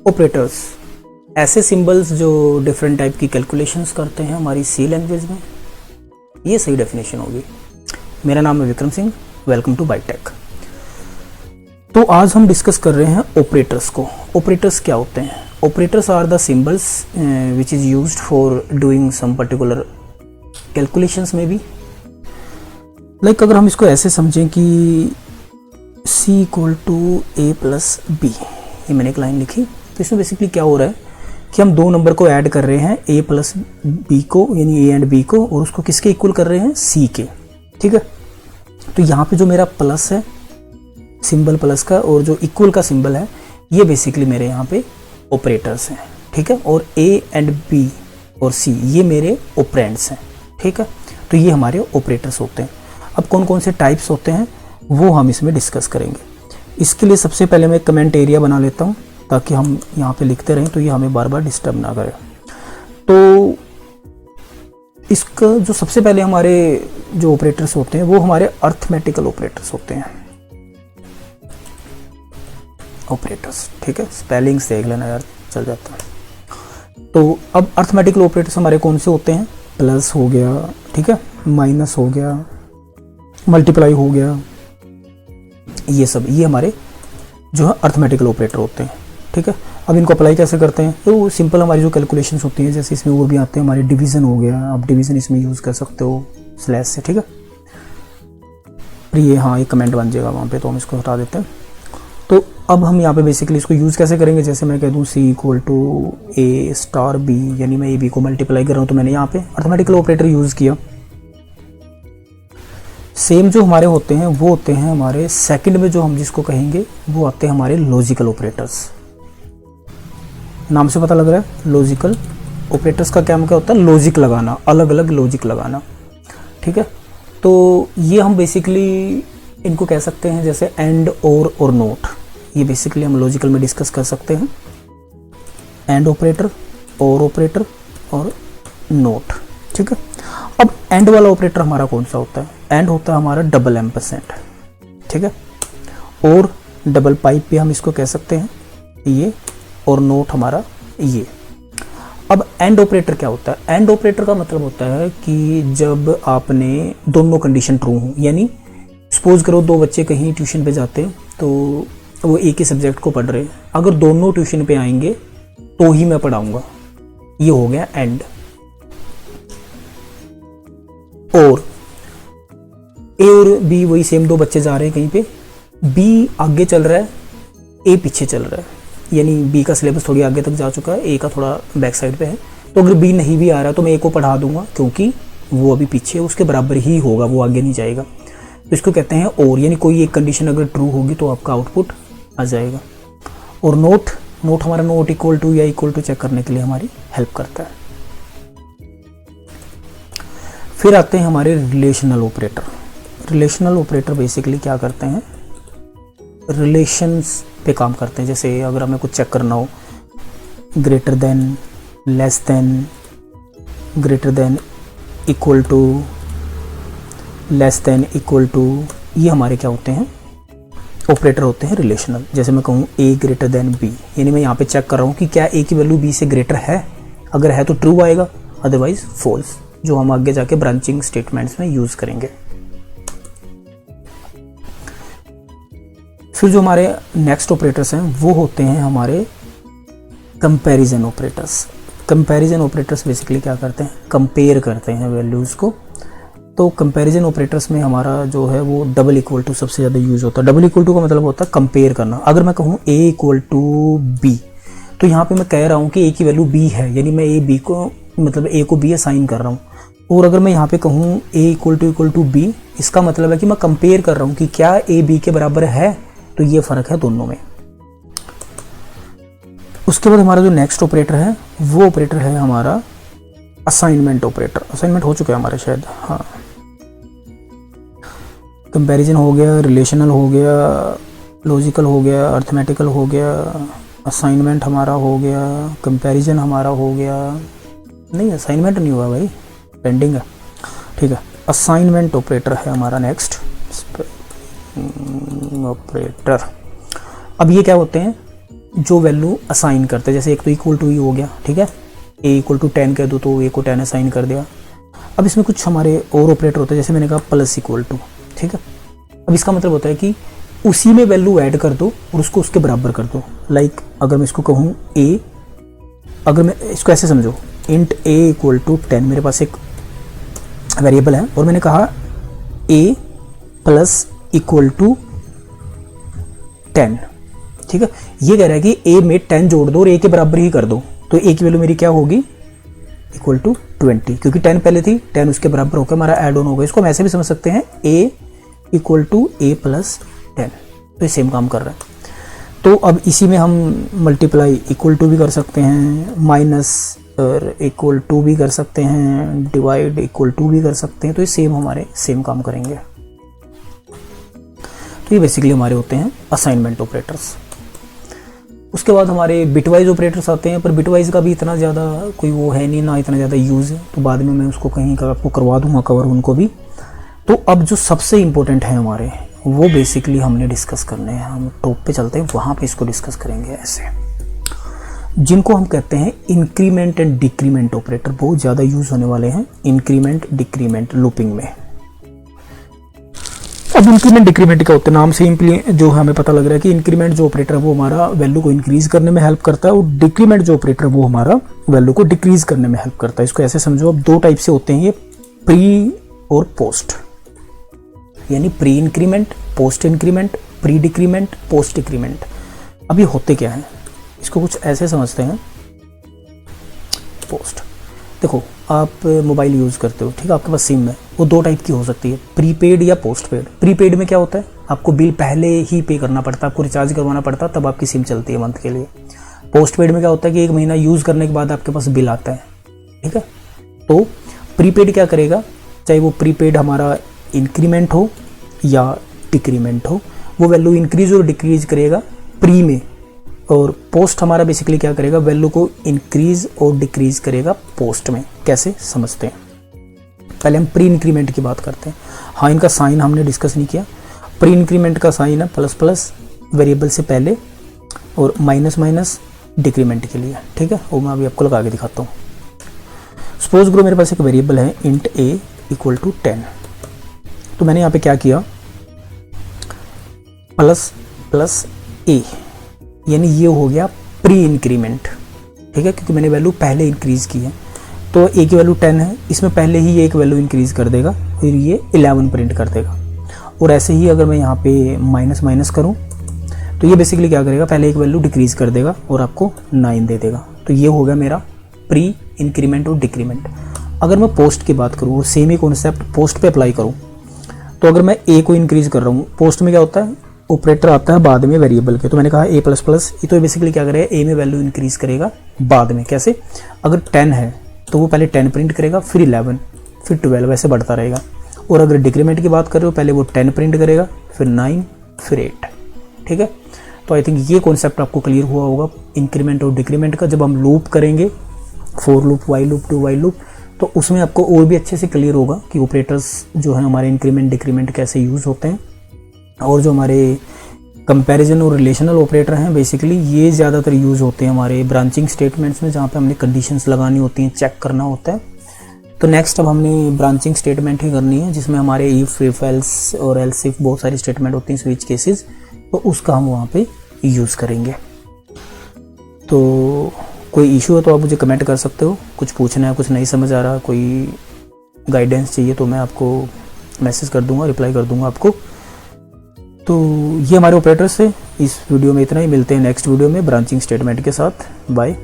Operators ऐसे symbols जो different type की कैलकुलेशंस करते हैं हमारी सी लैंग्वेज में, ये सही डेफिनेशन होगी। मेरा नाम है विक्रम सिंह, वेलकम टू बाइटेक। तो आज हम डिस्कस कर रहे हैं ऑपरेटर्स को। ऑपरेटर्स क्या होते हैं? Operators are the symbols which is used for doing some particular calculations में भी। लाइक अगर हम इसको ऐसे समझें कि C equal to A plus B, ये मैंने एक लाइन लिखी, तो इसमें बेसिकली क्या हो रहा है कि हम दो नंबर को ऐड कर रहे हैं A प्लस B को, यानी A एंड B को, और उसको किसके इक्वल कर रहे हैं? C के। ठीक है, तो यहाँ पे जो मेरा प्लस है सिंबल प्लस का और जो इक्वल का सिंबल है, ये बेसिकली मेरे यहाँ पे ऑपरेटर्स हैं। ठीक है, और A एंड B और C ये मेरे ऑपरेंड्स हैं। ठीक है, तो ये हमारे ऑपरेटर्स होते हैं। अब कौन कौन से टाइप्स होते हैं वो हम इसमें डिस्कस करेंगे। इसके लिए सबसे पहले मैं कमेंट एरिया बना लेता हूँ ताकि हम यहाँ पे लिखते रहें तो ये हमें बार बार डिस्टर्ब ना करे। तो इसका जो सबसे पहले हमारे जो ऑपरेटर्स होते हैं वो हमारे अर्थमेटिकल ऑपरेटर्स होते हैं। ऑपरेटर्स, ठीक है, स्पेलिंग्स देख लेना यार, चल जाता है। तो अब अर्थमेटिकल ऑपरेटर्स हमारे कौन से होते हैं? प्लस हो गया, ठीक है, माइनस हो गया, मल्टीप्लाई हो गया, ये सब ये हमारे जो है अर्थमेटिकल ऑपरेटर होते हैं। ठीक है, अब इनको अप्लाई कैसे करते हैं? तो सिंपल हमारी जो कैलकुलेशंस होती हैं, जैसे इसमें वो भी आते हैं हमारे डिवीज़न हो गया, आप डिवीज़न इसमें यूज़ कर सकते हो स्लैश से। ठीक है, ये हाँ एक कमेंट बन जाएगा वहाँ पे, तो हम इसको हटा देते हैं। तो अब हम यहाँ पे बेसिकली इसको यूज़ कैसे करेंगे? जैसे मैं कह दूँ C equal to A star B, यानी मैं A B को मल्टीप्लाई कर रहा हूँ, तो मैंने यहाँ पे अर्थमेटिकल ऑपरेटर यूज़ किया। सेम जो हमारे होते हैं वो होते हैं हमारे सेकंड में, जो हम जिसको कहेंगे वो आते हैं हमारे लॉजिकल ऑपरेटर्स। नाम से पता लग रहा है, लॉजिकल ऑपरेटर्स का क्या होता है? लॉजिक लगाना, अलग अलग लॉजिक लगाना। ठीक है, तो ये हम बेसिकली इनको कह सकते हैं जैसे एंड और नोट, ये बेसिकली हम लॉजिकल में डिस्कस कर सकते हैं। एंड ऑपरेटर, और नोट। ठीक है, अब एंड वाला ऑपरेटर हमारा कौन सा होता है? एंड होता है हमारा डबल एम्परसेंट। ठीक है, और डबल पाइप पे हम इसको कह सकते हैं ये, और नोट हमारा ये। अब एंड ऑपरेटर क्या होता है? एंड ऑपरेटर का मतलब होता है कि जब आपने दोनों कंडीशन ट्रू हो, यानी सपोज करो दो बच्चे कहीं ट्यूशन पे जाते हैं, तो वो एक ही सब्जेक्ट को पढ़ रहे हैं, अगर दोनों ट्यूशन पे आएंगे तो ही मैं पढ़ाऊंगा, ये हो गया एंड। और A और B वही सेम, दो बच्चे जा रहे हैं कहीं पे, B आगे चल रहा है, A पीछे चल रहा है, यानी B का सिलेबस थोड़ी आगे तक जा चुका है, A का थोड़ा बैक साइड पे है। तो अगर B नहीं भी आ रहा है तो मैं A को पढ़ा दूंगा, क्योंकि वो अभी पीछे उसके बराबर ही होगा, वो आगे नहीं जाएगा। तो इसको कहते हैं और, यानी कोई एक कंडीशन अगर ट्रू होगी तो आपका आउटपुट आ जाएगा। और नोट हमारा नोट इक्वल टू या इक्वल टू चेक करने के लिए हमारी हेल्प करता है। फिर आते हैं हमारे relational operator. Relational operator basically क्या करते हैं? रिलेशंस पे काम करते हैं। जैसे अगर हमें कुछ चेक करना हो, greater than, less than, greater than, equal to, less than, equal to, ये हमारे क्या होते हैं? ऑपरेटर होते हैं रिलेशनल। जैसे मैं कहूँ A ग्रेटर देन B, यानी मैं यहाँ पे चेक कर रहा हूँ कि क्या A की वैल्यू B से ग्रेटर है, अगर है तो ट्रू आएगा, अदरवाइज फॉल्स, जो हम आगे जाके ब्रांचिंग स्टेटमेंट्स में यूज करेंगे। फिर जो हमारे नेक्स्ट ऑपरेटर्स हैं वो होते हैं हमारे comparison operators. Comparison operators basically क्या करते हैं? कंपेयर करते हैं वैल्यूज़ को। तो कंपैरिजन ऑपरेटर्स में हमारा जो है वो डबल इक्वल टू सबसे ज़्यादा यूज़ होता है। डबल इक्वल टू का मतलब होता है कंपेयर करना। अगर मैं कहूँ A इक्वल टू B, तो यहाँ पे मैं कह रहा हूँ कि A की वैल्यू B है, यानी मैं A को B असाइन कर रहा हूँ। और अगर मैं यहाँ पे कहूँ A इक्वल टू B, इसका मतलब है कि मैं कंपेयर कर रहा हूँ कि क्या A B के बराबर है, तो ये फ़र्क है दोनों में। उसके बाद हमारा जो नेक्स्ट ऑपरेटर है वो ऑपरेटर है हमारा असाइनमेंट ऑपरेटर। असाइनमेंट हो चुका है हमारा शायद, हाँ। कंपैरिजन हो गया, रिलेशनल हो गया, लॉजिकल हो गया, अर्थमेटिकल हो गया, असाइनमेंट हमारा हो गया, कंपैरिजन हमारा हो गया। नहीं, असाइनमेंट नहीं हुआ भाई, पेंडिंग है। ठीक है, असाइनमेंट ऑपरेटर है हमारा नेक्स्ट ऑपरेटर। अब ये क्या होते हैं? जो वैल्यू असाइन करते हैं, जैसे एक तो इक्वल टू ही हो गया, ठीक है, ए इक्वल टू 10 कह दो तो ए को 10 असाइन कर दिया। अब इसमें कुछ हमारे और ऑपरेटर होते हैं, जैसे मैंने कहा प्लस इक्वल टू, ठीक है। अब इसका मतलब होता है कि उसी में वैल्यू ऐड कर दो और उसको उसके बराबर कर दो। लाइक अगर मैं इसको कहूँ ए, अगर मैं इसको ऐसे समझो, इंट ए इक्वल टू 10, मेरे पास एक वेरिएबल है और मैंने कहा ए प्लस इक्वल टू 10, ठीक है। ये कह रहा है कि ए में 10 जोड़ दो और ए के बराबर ही कर दो, तो ए की वैल्यू मेरी क्या होगी, इक्वल टू 20, क्योंकि 10 पहले थी, 10 उसके बराबर होकर हमारा ऐड ऑन होगा। इसको हम ऐसे भी समझ सकते हैं, ए इक्वल टू ए प्लस 10, तो ये सेम काम कर रहा है। तो अब इसी में हम मल्टीप्लाई इक्वल टू भी कर सकते हैं, माइनस और इक्वल टू भी कर सकते हैं, डिवाइड इक्वल टू भी कर सकते हैं, तो ये सेम हमारे सेम काम करेंगे। तो ये बेसिकली हमारे होते हैं असाइनमेंट ऑपरेटर्स। उसके बाद हमारे बिटवाइज ऑपरेटर्स आते हैं, पर बिटवाइज का भी इतना ज़्यादा कोई वो है नहीं, ना इतना ज़्यादा यूज़ है, तो बाद में मैं उसको कहीं का आपको करवा दूंगा कवर उनको भी। तो अब जो सबसे इम्पोर्टेंट है हमारे, वो बेसिकली हमने डिस्कस करने हैं, हम टॉप पे चलते हैं, वहाँ पे इसको डिस्कस करेंगे ऐसे, जिनको हम कहते हैं इंक्रीमेंट एंड डिक्रीमेंट ऑपरेटर। बहुत ज़्यादा यूज़ होने वाले हैं इंक्रीमेंट डिक्रीमेंट लूपिंग में। अब इंक्रीमेंट डिक्रीमेंट क्या होते हैं, नाम से जो हमें पता लग रहा है कि इंक्रीमेंट जो ऑपरेटर है वो हमारा वैल्यू को इंक्रीज करने में हेल्प करता है, और डिक्रीमेंट जो ऑपरेटर वो हमारा वैल्यू को डिक्रीज करने में हेल्प करता है। इसको ऐसे समझो, अब दो टाइप से होते हैं ये, प्री और पोस्ट, यानी pre increment, post increment, pre decrement, post decrement. अब ये होते क्या है, इसको कुछ ऐसे समझते हैं। पोस्ट, देखो आप मोबाइल यूज़ करते हो, ठीक है, आपके पास सिम है, वो दो टाइप की हो सकती है, प्रीपेड या पोस्टपेड। प्रीपेड में क्या होता है, आपको बिल पहले ही पे करना पड़ता है, आपको रिचार्ज करवाना पड़ता है, तब आपकी सिम चलती है मंथ के लिए। पोस्टपेड में क्या होता है कि 1 महीना यूज़ करने के बाद आपके पास बिल आता है, ठीक है। तो प्रीपेड क्या करेगा, चाहे वो प्रीपेड हमारा इंक्रीमेंट हो या डिक्रीमेंट हो, वो वैल्यू इंक्रीज और डिक्रीज करेगा प्री में, और पोस्ट हमारा बेसिकली क्या करेगा, वैल्यू को इंक्रीज और डिक्रीज करेगा पोस्ट में। कैसे समझते हैं, पहले हम प्री इंक्रीमेंट की बात करते हैं। हाँ, इनका साइन हमने डिस्कस नहीं किया। प्री इंक्रीमेंट का साइन है प्लस प्लस वेरिएबल से पहले, और माइनस माइनस डिक्रीमेंट के लिए, ठीक है, वो मैं अभी आपको लगा के दिखाता हूँ। सपोज करो मेरे पास एक वेरिएबल है इंट ए इक्वल टू 10, तो मैंने यहाँ पे क्या किया, प्लस प्लस ए, यानी ये हो गया प्री इंक्रीमेंट, ठीक है, क्योंकि मैंने वैल्यू पहले इंक्रीज की है। तो ए की वैल्यू 10 है, इसमें पहले ही ये एक वैल्यू इंक्रीज कर देगा, फिर ये 11 प्रिंट कर देगा। और ऐसे ही अगर मैं यहाँ पे माइनस माइनस करूँ तो ये बेसिकली क्या करेगा, पहले एक वैल्यू डिक्रीज कर देगा और आपको 9 दे देगा। तो ये हो गया मेरा प्री इंक्रीमेंट और डिक्रीमेंट। अगर मैं पोस्ट की बात करूँ, सेम ही कॉन्सेप्ट पोस्ट पे अप्लाई करूँ, तो अगर मैं ए को इंक्रीज कर रहा हूँ, पोस्ट में क्या होता है, ऑपरेटर आता है बाद में वेरिएबल के, तो मैंने कहा ए प्लस प्लस, ये तो बेसिकली क्या करेगा, ए में वैल्यू इंक्रीज करेगा बाद में। कैसे, अगर 10 है तो वो पहले 10 प्रिंट करेगा, फिर 11, फिर 12, ऐसे बढ़ता रहेगा। और अगर डिक्रीमेंट की बात कर रहे हो, पहले वो 10 प्रिंट करेगा, फिर 9, फिर 8, ठीक है। तो आई थिंक ये कॉन्सेप्ट आपको क्लियर हुआ होगा इंक्रीमेंट और डिक्रीमेंट का। जब हम लूप करेंगे, for loop, while loop, do while loop, तो उसमें आपको और भी अच्छे से क्लियर होगा कि ऑपरेटर्स जो है हमारे इंक्रीमेंट डिक्रीमेंट कैसे यूज़ होते हैं। और जो हमारे कंपैरिजन और रिलेशनल ऑपरेटर हैं, बेसिकली ये ज़्यादातर यूज़ होते हैं हमारे ब्रांचिंग स्टेटमेंट्स में, जहाँ पे हमने कंडीशंस लगानी होती हैं, चेक करना होता है। तो नेक्स्ट अब हमने ब्रांचिंग स्टेटमेंट ही करनी है, जिसमें हमारे इफ एल्स और एल्स इफ बहुत सारी स्टेटमेंट होती हैं, स्विच केसेस, तो उसका हम वहाँ पे यूज़ करेंगे। तो कोई इशू है तो आप मुझे कमेंट कर सकते हो, कुछ पूछना है, कुछ नहीं समझ आ रहा, कोई गाइडेंस चाहिए तो मैं आपको मैसेज कर दूंगा, रिप्लाई कर दूंगा आपको। तो ये हमारे ऑपरेटर्स थे। इस वीडियो में इतना ही, मिलते हैं नेक्स्ट वीडियो में ब्रांचिंग स्टेटमेंट के साथ। बाय।